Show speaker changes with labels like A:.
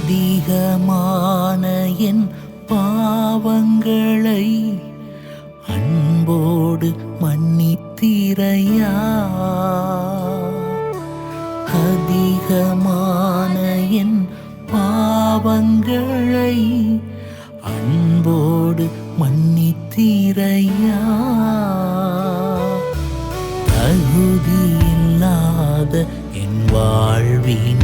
A: அதிகமான என் பாவங்களை அன்போடு மன்னித்தீரையா. அதிகமான என் பாவங்களை அன்போடு மன்னித்தீரையா. தகுதியில்லாத என் வாழ்வின்